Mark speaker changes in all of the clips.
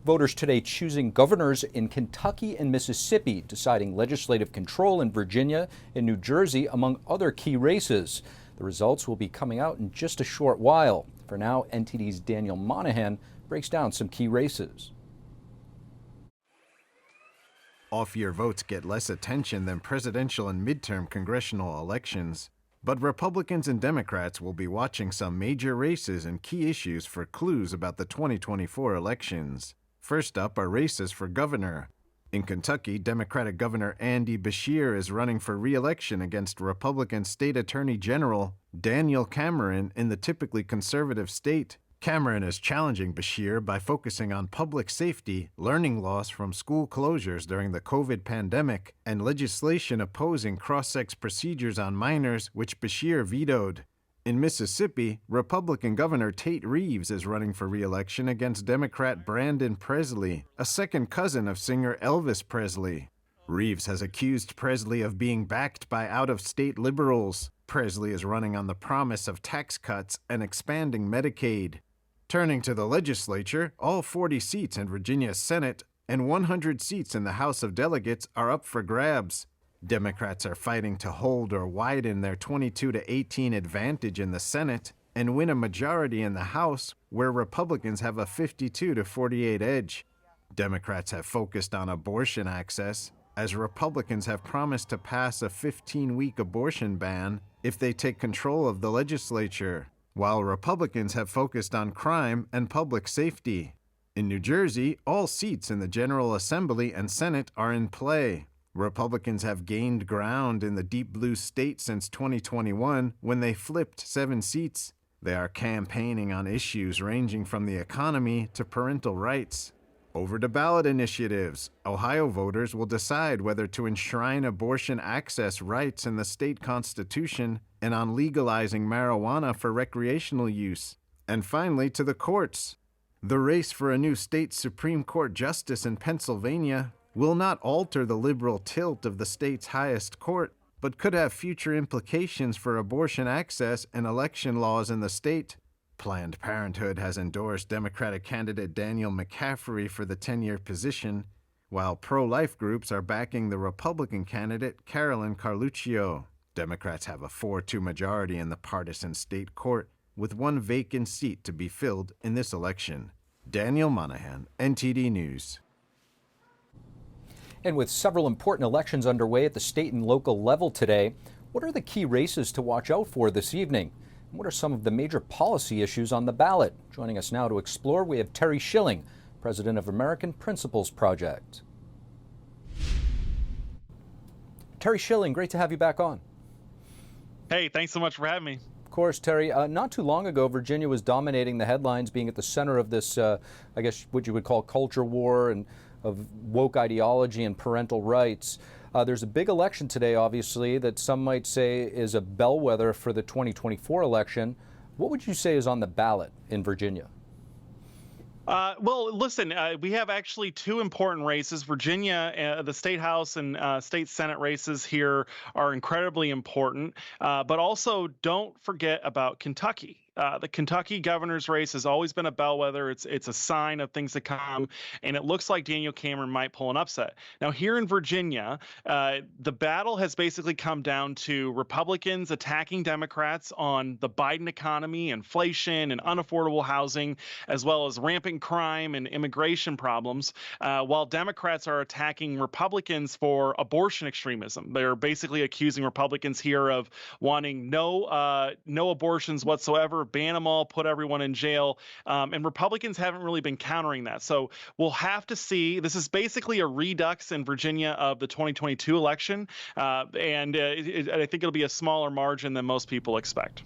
Speaker 1: Voters today choosing governors in Kentucky and Mississippi, deciding legislative control in Virginia and New Jersey, among other key races. The results will be coming out in just a short while. For now, NTD's Daniel Monahan breaks down some key races.
Speaker 2: Off-year votes get less attention than presidential and midterm congressional elections. But Republicans and Democrats will be watching some major races and key issues for clues about the 2024 elections. First up are races for governor. In Kentucky, Democratic Governor Andy Beshear is running for re-election against Republican State Attorney General Daniel Cameron in the typically conservative state. Cameron is challenging Beshear by focusing on public safety, learning loss from school closures during the COVID pandemic, and legislation opposing cross-sex procedures on minors, which Beshear vetoed. In Mississippi, Republican Governor Tate Reeves is running for re-election against Democrat Brandon Presley, a second cousin of singer Elvis Presley. Reeves has accused Presley of being backed by out-of-state liberals. Presley is running on the promise of tax cuts and expanding Medicaid. Turning to the legislature, all 40 seats in Virginia's Senate and 100 seats in the House of Delegates are up for grabs. Democrats are fighting to hold or widen their 22-18 advantage in the Senate and win a majority in the House, where Republicans have a 52-48 edge. Democrats have focused on abortion access, as Republicans have promised to pass a 15-week abortion ban if they take control of the legislature, while Republicans have focused on crime and public safety. In New Jersey, all seats in the General Assembly and Senate are in play. Republicans have gained ground in the deep blue state since 2021, when they flipped 7 seats. They are campaigning on issues ranging from the economy to parental rights. Over to ballot initiatives, Ohio voters will decide whether to enshrine abortion access rights in the state constitution and on legalizing marijuana for recreational use. And finally, to the courts. The race for a new state Supreme Court justice in Pennsylvania will not alter the liberal tilt of the state's highest court, but could have future implications for abortion access and election laws in the state. Planned Parenthood has endorsed Democratic candidate Daniel McCaffrey for the 10-year position, while pro-life groups are backing the Republican candidate Carolyn Carluccio. Democrats have a 4-2 majority in the partisan state court, with 1 vacant seat to be filled in this election. Daniel Monahan, NTD News.
Speaker 1: And with several important elections underway at the state and local level today, what are the key races to watch out for this evening? And what are some of the major policy issues on the ballot? Joining us now to explore, we have Terry Schilling, president of American Principles Project. Terry Schilling, great to have you back on.
Speaker 3: Hey, thanks so much for having me.
Speaker 1: Of course, Terry. Not too long ago, Virginia was dominating the headlines, being at the center of this, I guess, what you would call culture war and of woke ideology and parental rights. There's a big election today, obviously, that some might say is a bellwether for the 2024 election. What would you say is on the ballot in Virginia?
Speaker 3: Well, listen, we have actually 2 important races. Virginia, the state house and state senate races here are incredibly important, but also don't forget about Kentucky. The Kentucky governor's race has always been a bellwether. It's a sign of things to come, and it looks like Daniel Cameron might pull an upset. Now, here in Virginia, the battle has basically come down to Republicans attacking Democrats on the Biden economy, inflation, and unaffordable housing, as well as rampant crime and immigration problems, while Democrats are attacking Republicans for abortion extremism. They're basically accusing Republicans here of wanting no abortions whatsoever, ban them all, put everyone in jail. And Republicans haven't really been countering that. So we'll have to see. This is basically a redux in Virginia of the 2022 election. And I think it'll be a smaller margin than most people expect.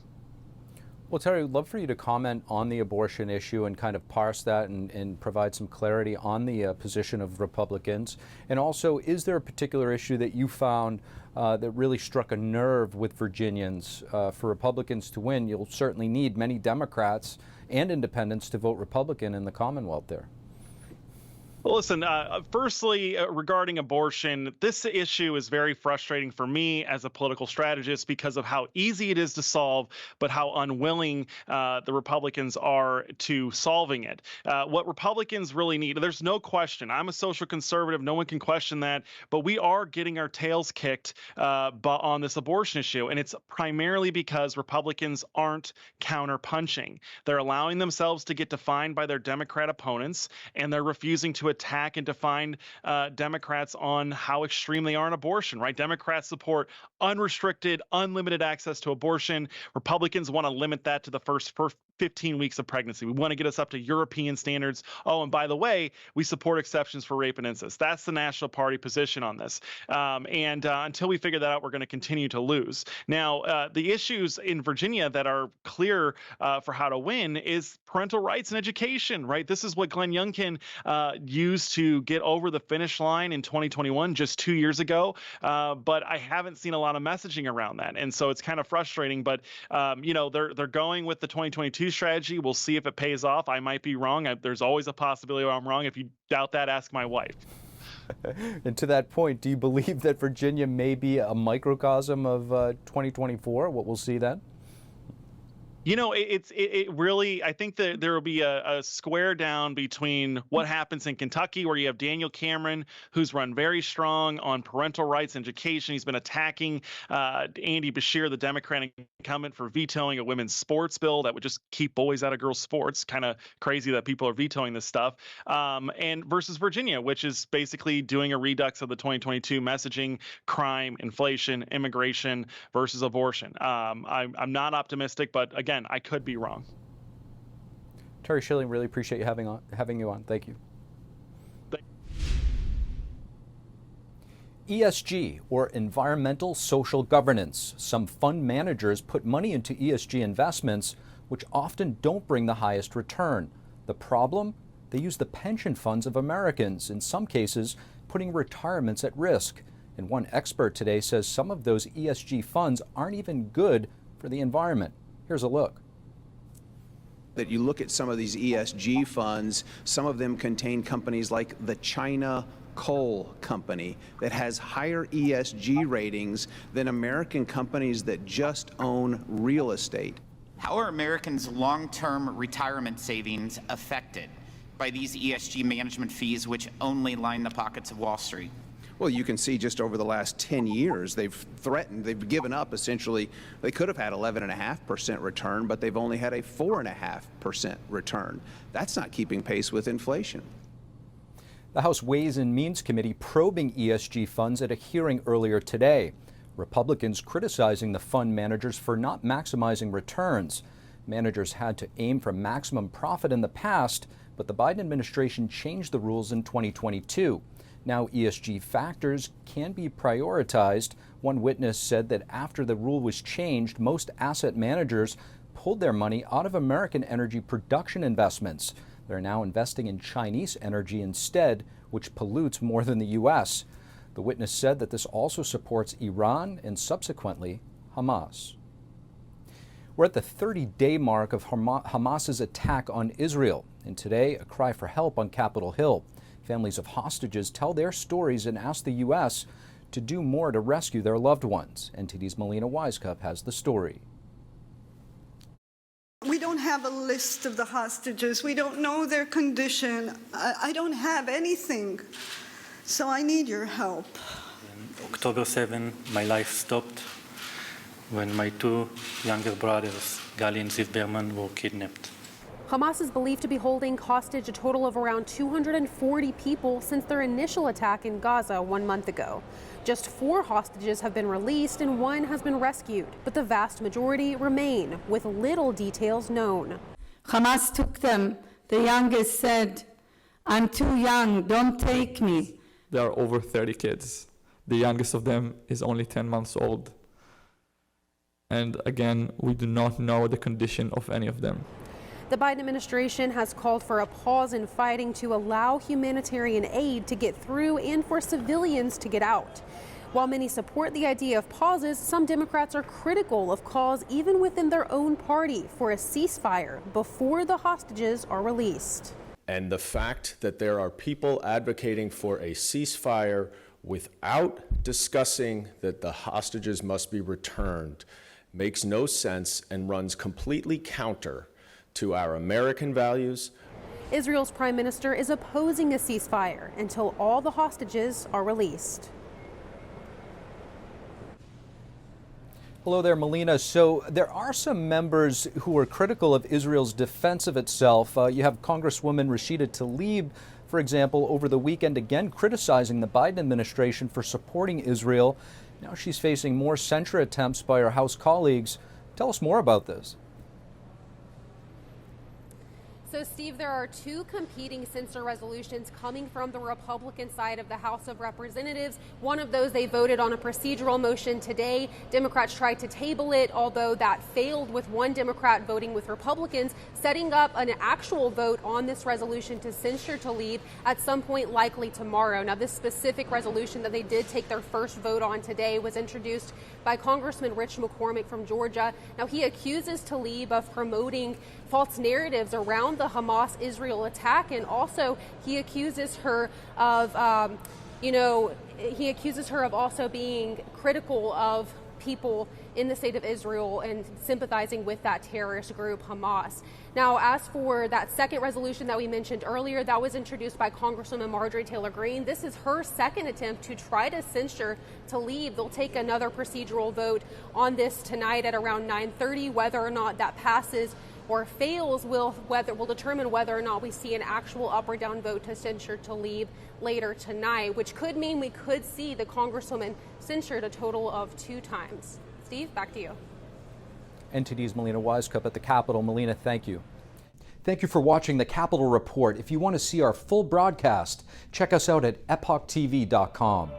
Speaker 1: Well, Terry, I'd love for you to comment on the abortion issue and kind of parse that and provide some clarity on the position of Republicans. And also, is there a particular issue that you found that really struck a nerve with Virginians? For Republicans to win, you'll certainly need many Democrats and independents to vote Republican in the Commonwealth there.
Speaker 3: Well, listen, firstly, regarding abortion, this issue is very frustrating for me as a political strategist because of how easy it is to solve, but how unwilling the Republicans are to solving it. What Republicans really need, there's no question, I'm a social conservative, no one can question that, but we are getting our tails kicked on this abortion issue. And it's primarily because Republicans aren't counterpunching. They're allowing themselves to get defined by their Democrat opponents, and they're refusing to attack and define Democrats on how extreme they are in abortion, right? Democrats support unrestricted, unlimited access to abortion. Republicans want to limit that to the first 15 weeks of pregnancy. We want to get us up to European standards. Oh, and by the way, we support exceptions for rape and incest. That's the National Party position on this. Until we figure that out, we're going to continue to lose. Now, the issues in Virginia that are clear for how to win is parental rights and education, right? This is what Glenn Youngkin used to get over the finish line in 2021, just 2 years ago. But I haven't seen a lot of messaging around that. And so it's kind of frustrating. But, they're going with the 2022 strategy. We'll see if it pays off. I might be wrong. There's always a possibility I'm wrong. If you doubt that, ask my wife.
Speaker 1: And to that point, do you believe that Virginia may be a microcosm of 2024, what we'll see then?
Speaker 3: You know, it really, I think that there will be a square down between what happens in Kentucky, where you have Daniel Cameron, who's run very strong on parental rights and education. He's been attacking Andy Beshear, the Democratic incumbent, for vetoing a women's sports bill that would just keep boys out of girls' sports. Kind of crazy that people are vetoing this stuff. And versus Virginia, which is basically doing a redux of the 2022 messaging: crime, inflation, immigration versus abortion. I'm not optimistic, but again, I could be wrong.
Speaker 1: Terry Schilling, really appreciate you having you on. Thank you. ESG, or environmental social governance. Some fund managers put money into ESG investments, which often don't bring the highest return. The problem? They use the pension funds of Americans, in some cases putting retirements at risk. And one expert today says some of those ESG funds aren't even good for the environment. Here's a look.
Speaker 4: That you look at some of these ESG funds, some of them contain companies like the China Coal Company that has higher ESG ratings than American companies that just own real estate.
Speaker 5: How are Americans' long-term retirement savings affected by these ESG management fees, which only line the pockets of Wall Street?
Speaker 4: Well, you can see just over the last 10 years, they've given up essentially. They could have had 11.5% return, but they've only had a 4.5% return. That's not keeping pace with inflation.
Speaker 1: The House Ways and Means Committee probing ESG funds at a hearing earlier today. Republicans criticizing the fund managers for not maximizing returns. Managers had to aim for maximum profit in the past, but the Biden administration changed the rules in 2022. Now ESG factors can be prioritized. One witness said that after the rule was changed, most asset managers pulled their money out of American energy production investments. They're now investing in Chinese energy instead, which pollutes more than the U.S. The witness said that this also supports Iran and subsequently Hamas. We're at the 30-day mark of Hamas's attack on Israel, and today a cry for help on Capitol Hill. Families of hostages tell their stories and ask the U.S. to do more to rescue their loved ones. NTD's Melina Wisecup has the story.
Speaker 6: We don't have a list of the hostages. We don't know their condition. I don't have anything. So I need your help.
Speaker 7: On October 7, my life stopped when my two younger brothers, Gali and Ziv Berman, were kidnapped.
Speaker 8: Hamas is believed to be holding hostage a total of around 240 people since their initial attack in Gaza 1 month ago. Just 4 hostages have been released and 1 has been rescued, but the vast majority remain, with little details known.
Speaker 9: Hamas took them. The youngest said, "I'm too young, don't take me."
Speaker 10: There are over 30 kids. The youngest of them is only 10 months old. And again, we do not know the condition of any of them.
Speaker 8: The Biden administration has called for a pause in fighting to allow humanitarian aid to get through and for civilians to get out. While many support the idea of pauses, some Democrats are critical of calls even within their own party for a ceasefire before the hostages are released.
Speaker 11: And the fact that there are people advocating for a ceasefire without discussing that the hostages must be returned makes no sense and runs completely counter to our American values.
Speaker 8: Israel's prime minister is opposing a ceasefire until all the hostages are released.
Speaker 1: Hello there, Melina. So there are some members who are critical of Israel's defense of itself. You have Congresswoman Rashida Tlaib, for example, over the weekend again criticizing the Biden administration for supporting Israel. Now she's facing more censure attempts by her House colleagues. Tell us more about this.
Speaker 8: So, Steve, there are two competing censure resolutions coming from the Republican side of the House of Representatives. One of those, they voted on a procedural motion today. Democrats tried to table it, although that failed with one Democrat voting with Republicans, setting up an actual vote on this resolution to censure Tlaib at some point, likely tomorrow. Now, this specific resolution that they did take their first vote on today was introduced by Congressman Rich McCormick from Georgia. Now, he accuses Tlaib of promoting false narratives around the Hamas-Israel attack, and also he accuses her of, also being critical of people in the state of Israel and sympathizing with that terrorist group, Hamas. Now, as for that second resolution that we mentioned earlier, that was introduced by Congresswoman Marjorie Taylor Greene. This is her second attempt to try to censure Tlaib. They'll take another procedural vote on this tonight at around 9:30. Whether or not that passes or fails will determine whether or not we see an actual up or down vote to censure Tlaib later tonight, which could mean we could see the Congresswoman censured a total of 2 times. Steve, back to you.
Speaker 1: NTD's Melina Wisecup at the Capitol. Melina, thank you. Thank you for watching the Capitol Report. If you want to see our full broadcast, check us out at epochtv.com.